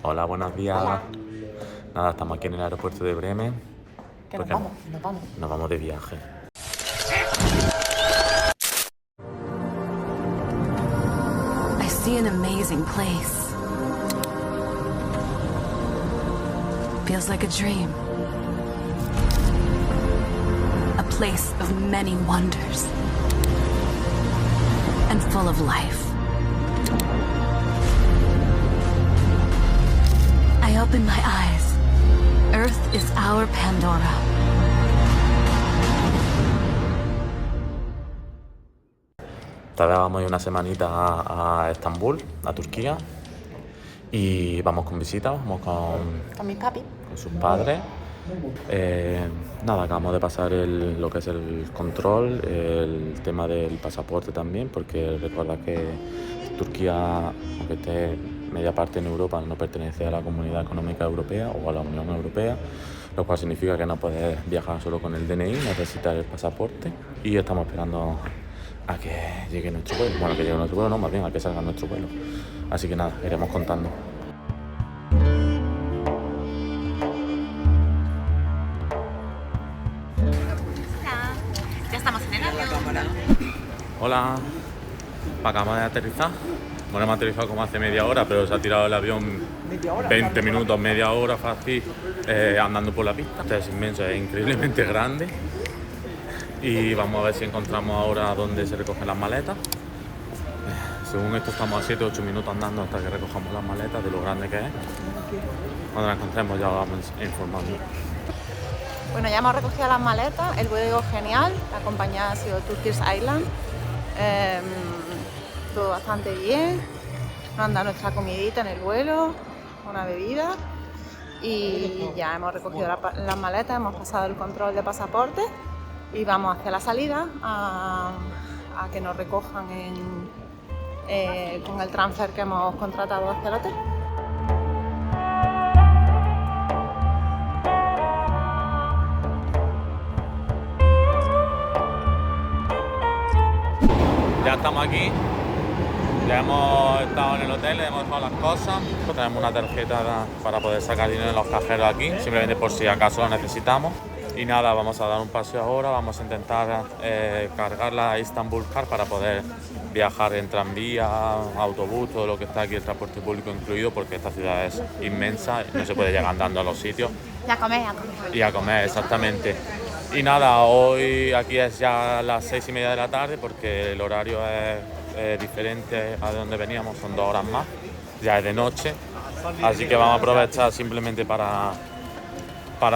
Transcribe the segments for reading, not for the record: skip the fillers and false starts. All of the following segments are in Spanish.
Hola, buenos días. Hola. Nada, estamos aquí en el aeropuerto de Bremen. Que nos Porque vamos, nos vamos. nos vamos de viaje. I see an amazing place. Feels like a dream. A place of many wonders. And full of life. I open my eyes. Earth is our Pandora. Esta vez vamos a ir una semanita a Estambul, a Turquía. Y vamos con visita, vamos Con mis papis. con sus padres. Nada, acabamos de pasar lo que es el control, el tema del pasaporte también, porque recuerda que Turquía, aunque esté media parte en Europa, no pertenece a la Comunidad Económica Europea o a la Unión Europea, lo cual significa que no puedes viajar solo con el DNI, necesitas el pasaporte y estamos esperando a que llegue nuestro vuelo. Bueno, que llegue nuestro vuelo, no, más bien a que salga nuestro vuelo. Así que nada, iremos contando. Ya estamos en el avión. Hola, acabamos de aterrizar. Bueno, hemos aterrizado como hace media hora, pero se ha tirado el avión 20 minutos, media hora fácil, andando por la pista. Este es inmenso, es increíblemente grande. Y vamos a ver si encontramos ahora dónde se recogen las maletas. Según esto estamos a 7-8 minutos andando hasta que recojamos las maletas de lo grande que es. Cuando las encontremos ya vamos informando. Bueno, ya hemos recogido las maletas, el vuelo genial, la compañía ha sido Turkish Airlines. Todo bastante bien, nos han dado nuestra comidita en el vuelo, una bebida y ya hemos recogido las maletas, hemos pasado el control de pasaporte y vamos hacia la salida a que nos recojan con el transfer que hemos contratado hacia el hotel. Ya estamos aquí, ya hemos estado en el hotel, le hemos dejado las cosas. Tenemos una tarjeta para poder sacar dinero en los cajeros aquí, simplemente por si acaso lo necesitamos. Y nada, vamos a dar un paseo ahora, vamos a intentar cargar la Istanbul Car para poder viajar en tranvía, autobús, todo lo que está aquí, el transporte público incluido, porque esta ciudad es inmensa, no se puede llegar andando a los sitios. Ya comer, ya comer. Y a comer, exactamente. Y nada, hoy aquí es ya las 6:30 de la tarde porque el horario es diferente a de donde veníamos, son 2 horas más, ya es de noche, así que vamos a aprovechar simplemente para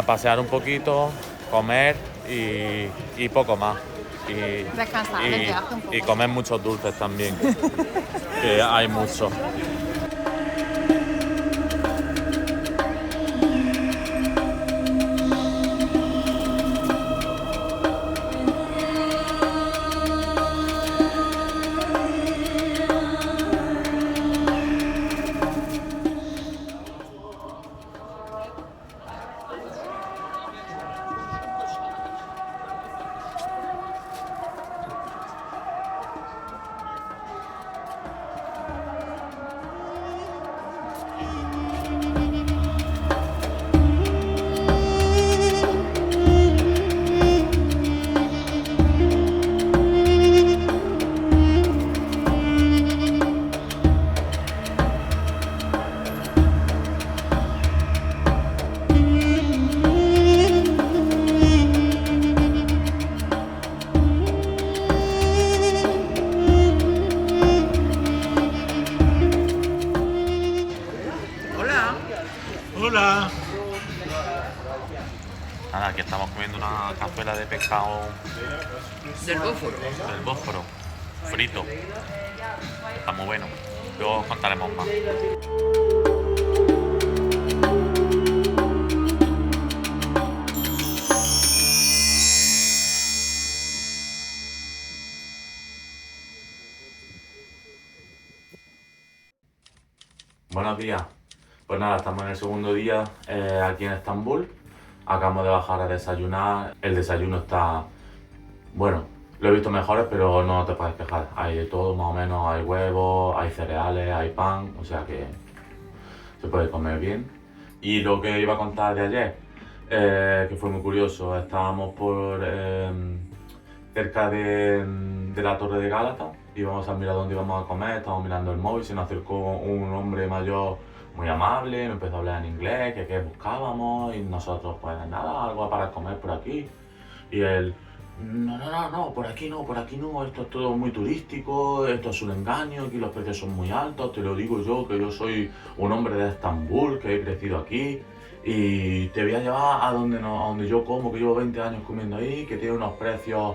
pasear un poquito, comer y poco más. Descansar en el viaje un poco. Y comer muchos dulces también, que hay muchos. Hola. Nada, aquí estamos comiendo una cazuela de pescado Del Bósforo. del Bósforo, frito. Está muy bueno. Luego os contaremos más. Buenos días. Pues nada, estamos en el segundo día aquí en Estambul. Acabamos de bajar a desayunar. El desayuno está, bueno, lo he visto mejores, pero no te puedes quejar. Hay de todo más o menos, hay huevos, hay cereales, hay pan, o sea que se puede comer bien. Y lo que iba a contar de ayer, que fue muy curioso, estábamos cerca de la Torre de Gálata, íbamos a mirar dónde íbamos a comer, estábamos mirando el móvil, se nos acercó un hombre mayor muy amable, nos empezó a hablar en inglés, que qué buscábamos, y nosotros pues nada, algo para comer por aquí. Y él, no, por aquí no, esto es todo muy turístico, esto es un engaño, aquí los precios son muy altos, te lo digo yo, que yo soy un hombre de Estambul, que he crecido aquí, y te voy a llevar a donde yo como, que llevo 20 años comiendo ahí, que tiene unos precios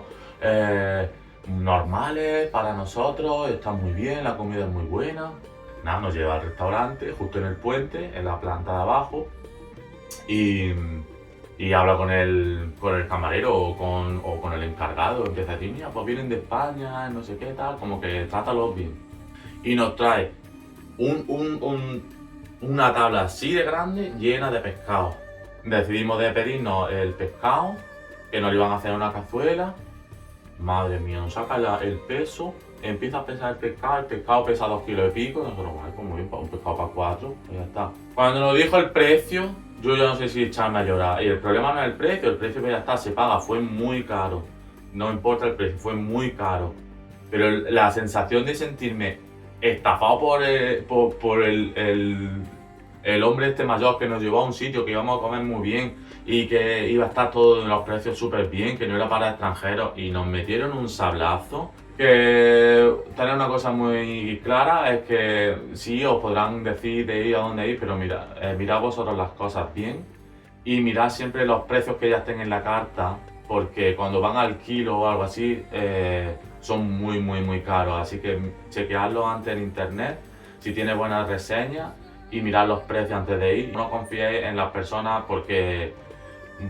normales para nosotros, está muy bien, la comida es muy buena. Nada, nos lleva al restaurante, justo en el puente, en la planta de abajo, y habla con el camarero o con el encargado, empieza a decir, mira, pues vienen de España, no sé qué tal, como que trátalos bien. Y nos trae una tabla así de grande llena de pescado. Decidimos de pedirnos el pescado, que nos lo iban a hacer en una cazuela. Madre mía, nos saca el peso, empieza a pesar el pescado pesa 2 kilos y pico, nosotros, vale, pues muy bien, un pescado para 4, pues ya está. Cuando nos dijo el precio, yo ya no sé si echarme a llorar. Y el problema no es el precio que ya está, se paga, fue muy caro. No importa el precio, fue muy caro. Pero la sensación de sentirme estafado por el hombre este mayor que nos llevó a un sitio que íbamos a comer muy bien y que iba a estar todos los precios súper bien, que no era para extranjeros, y nos metieron un sablazo. Que tener una cosa muy clara es que sí, os podrán decir de ir a dónde ir, pero mirad vosotros las cosas bien y mirad siempre los precios que ya estén en la carta, porque cuando van al kilo o algo así son muy caros, así que chequeadlo antes en internet si tiene buenas reseñas y mirad los precios antes de ir. No confiéis en las personas porque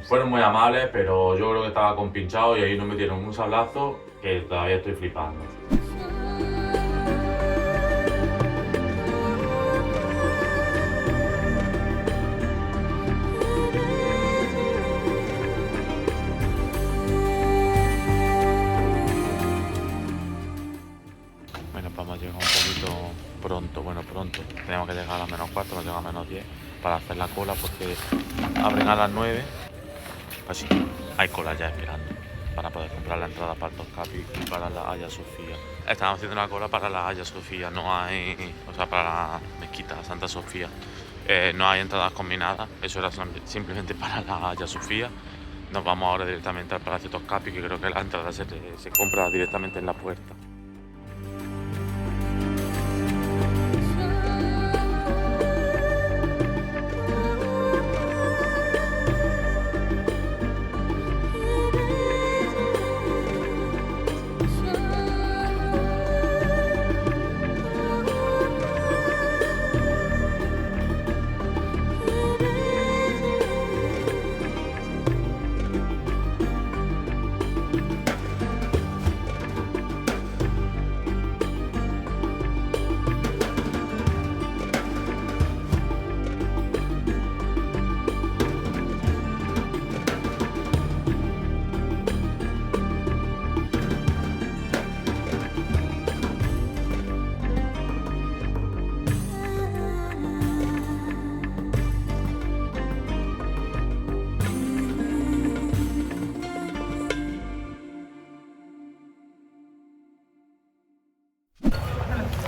fueron muy amables, pero yo creo que estaba compinchado y ahí nos metieron un sablazo que todavía estoy flipando. Bueno, pues hemos llegado un poquito pronto. Teníamos que llegar a las -4, hemos llegado a -10 para hacer la cola porque abren a las 9. Así que hay cola ya esperando para poder comprar la entrada para el Topkapi y para la Hagia Sofía. Estamos haciendo una cola para la Hagia Sofía, no hay, o sea, para la mezquita Santa Sofía. No hay entradas combinadas, eso era simplemente para la Hagia Sofía. Nos vamos ahora directamente al Palacio Topkapi, que creo que la entrada se compra directamente en la puerta.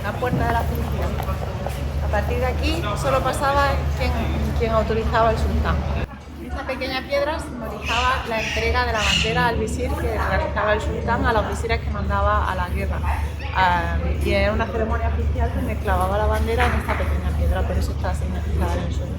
La puerta de la felicidad. A partir de aquí solo pasaba quien autorizaba el sultán. Esta pequeña piedra simbolizaba la entrega de la bandera al visir que realizaba el sultán a los visires que mandaba a la guerra. Y era una ceremonia oficial donde clavaba la bandera en esta pequeña piedra, por eso está significada en el suelo.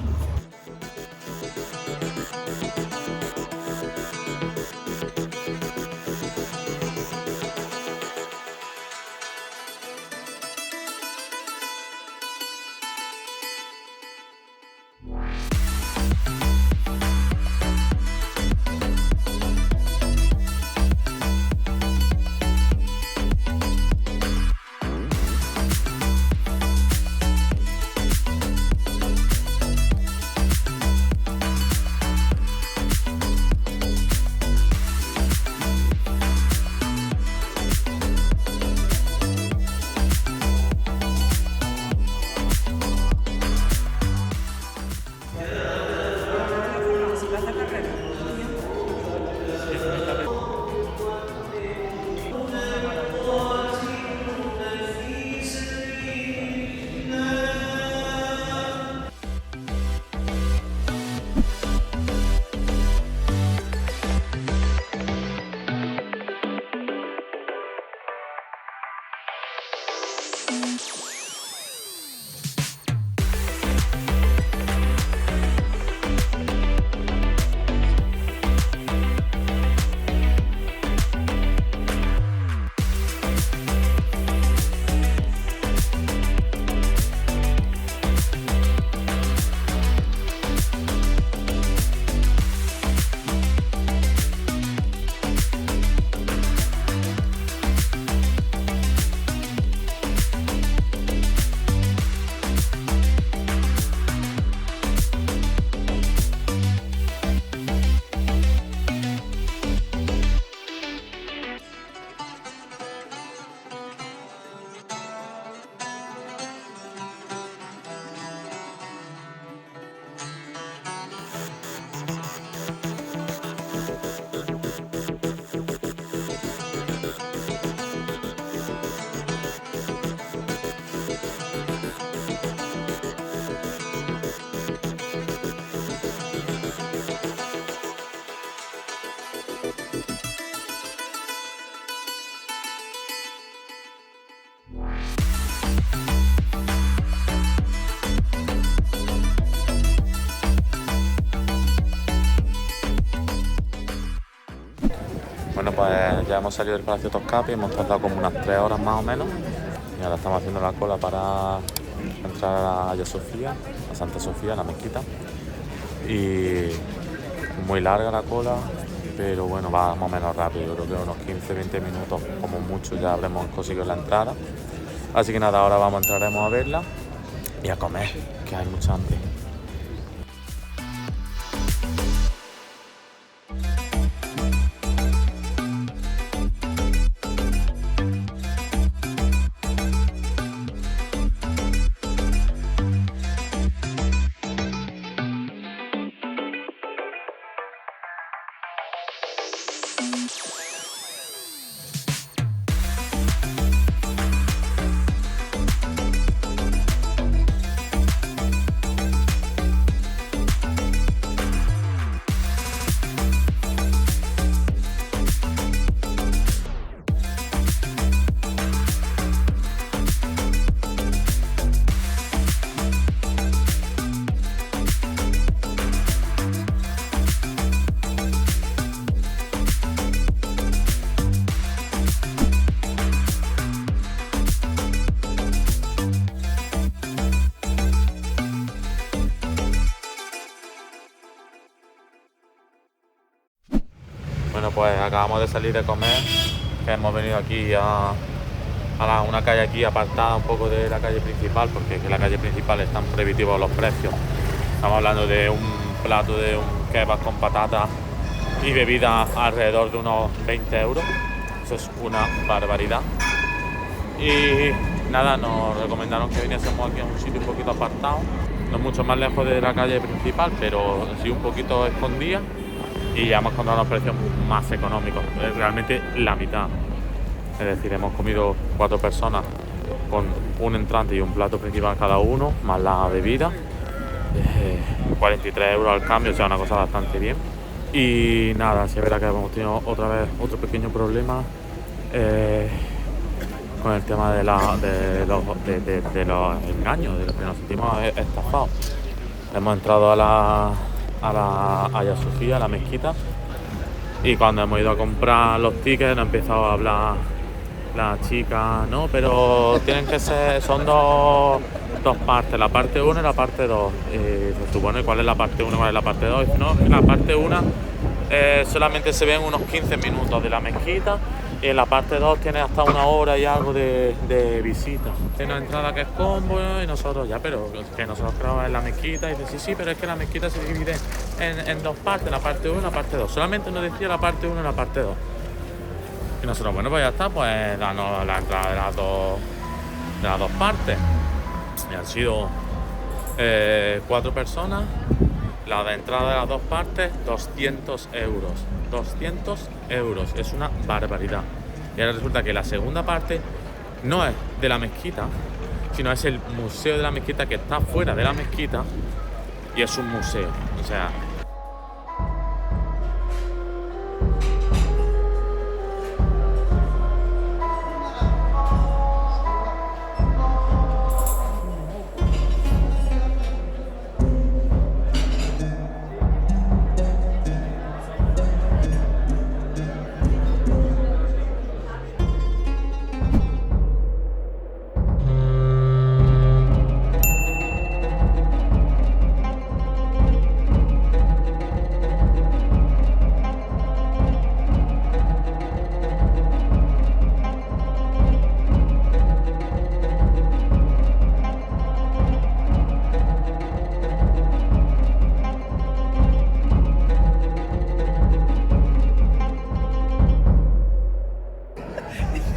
Bueno, pues ya hemos salido del Palacio Topkapi, hemos tardado como unas 3 horas más o menos y ahora estamos haciendo la cola para entrar a Hagia Sofía, a Santa Sofía, la mezquita. Y muy larga la cola, pero bueno, va más o menos rápido. Yo creo que unos 15-20 minutos como mucho ya habremos conseguido la entrada. Así que nada, ahora entraremos a verla y a comer, que hay mucha hambre. Bueno, pues acabamos de salir de comer, que hemos venido aquí a una calle aquí apartada un poco de la calle principal, porque en la calle principal están prohibitivos los precios. Estamos hablando de un plato de un kebab con patatas y bebida alrededor de unos 20 euros. Eso es una barbaridad. Y nada, nos recomendaron que viniésemos aquí a un sitio un poquito apartado, no mucho más lejos de la calle principal, pero sí un poquito escondida. Y ya hemos encontrado unos precios más económicos, realmente la mitad. Es decir, hemos comido 4 personas con un entrante y un plato principal cada uno, más la bebida. 43 euros al cambio, o sea, una cosa bastante bien. Y nada, sí es verdad que hemos tenido otra vez otro pequeño problema con el tema de los engaños, de los que nos sentimos estafados. Hemos entrado a la Hagia Sofía, la mezquita, y cuando hemos ido a comprar los tickets nos ha empezado a hablar la chica, no, pero tienen que ser, son dos partes, la parte 1 y la parte 2. Se supone cuál es la parte 1 y cuál es la parte 2. No, en la parte 1 solamente se ven unos 15 minutos de la mezquita, y en la parte 2 tiene hasta 1 hora y algo de visita. Tiene una entrada que es combo y nosotros ya, pero que nosotros creamos en la mezquita, y dice sí, pero es que la mezquita se divide en 2 partes, la parte 1 y la parte 2. Solamente nos decía la parte 1 y la parte 2. Y nosotros, bueno, pues ya está, pues danos la entrada de las dos partes. Y han sido 4 personas. La de entrada de las 2 partes, 200 euros. 200 euros, es una barbaridad. Y ahora resulta que la segunda parte no es de la mezquita, sino es el museo de la mezquita, que está fuera de la mezquita y es un museo. O sea,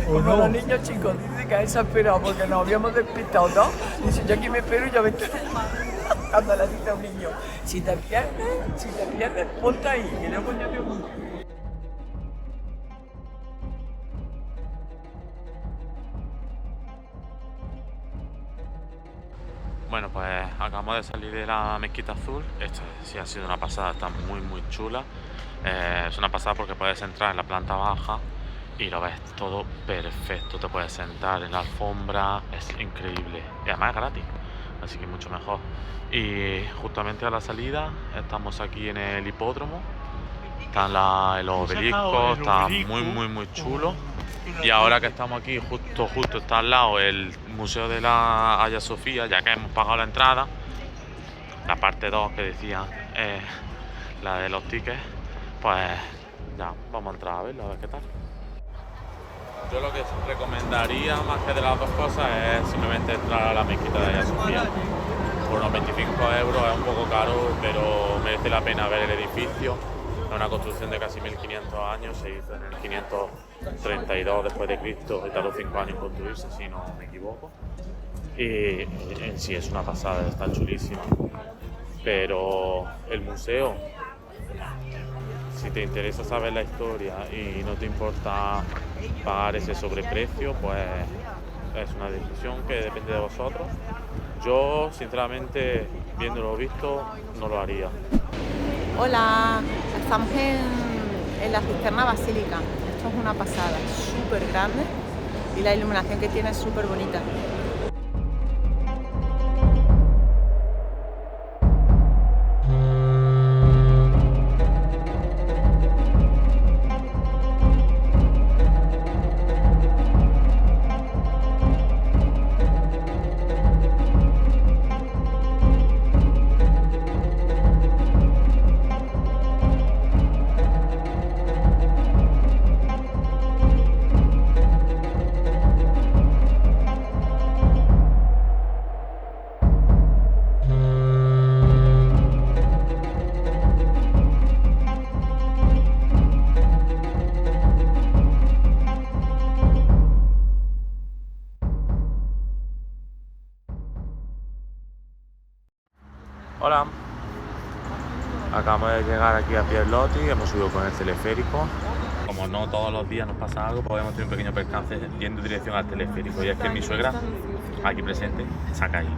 Como los niños chicos, dice que a esa esperado porque nos habíamos despistado, ¿no? Dice, yo aquí me espero y ya me estoy cuando le dice a un niño, si te pierdes, ponte ahí, y luego yo te busco. bueno, pues acabamos de salir de la mezquita azul. Esta sí ha sido una pasada, está muy muy chula. Es una pasada porque puedes entrar en la planta baja y lo ves todo perfecto, te puedes sentar en la alfombra, es increíble y además es gratis, así que mucho mejor. Y justamente a la salida estamos aquí en el hipódromo, están los obeliscos, está muy chulo. Y ahora que estamos aquí, justo está al lado el Museo de la Hagia Sofía, ya que hemos pagado la entrada, la parte 2 que decían, la de los tickets, pues ya, vamos a entrar a verlo, a ver qué tal. Yo lo que recomendaría, más que de las dos cosas, es simplemente entrar a la mezquita de Hagia Sofía. Por unos 25 euros es un poco caro, pero merece la pena ver el edificio. Es una construcción de casi 1500 años, se hizo en el 532 después de Cristo y tardó 5 años en construirse, si no me equivoco. Y en sí es una pasada, está chulísima. Pero el museo, si te interesa saber la historia y no te importa pagar ese sobreprecio, pues es una decisión que depende de vosotros. Yo, sinceramente, viéndolo visto, no lo haría. Hola, estamos en la Cisterna Basílica. Esto es una pasada, es súper grande y la iluminación que tiene es súper bonita. Hola, acabamos de llegar aquí a Pierlotti, hemos subido con el teleférico. Como no todos los días nos pasa algo, pues hemos tenido un pequeño percance yendo en dirección al teleférico. Y es que mi suegra, aquí presente, se ha caído.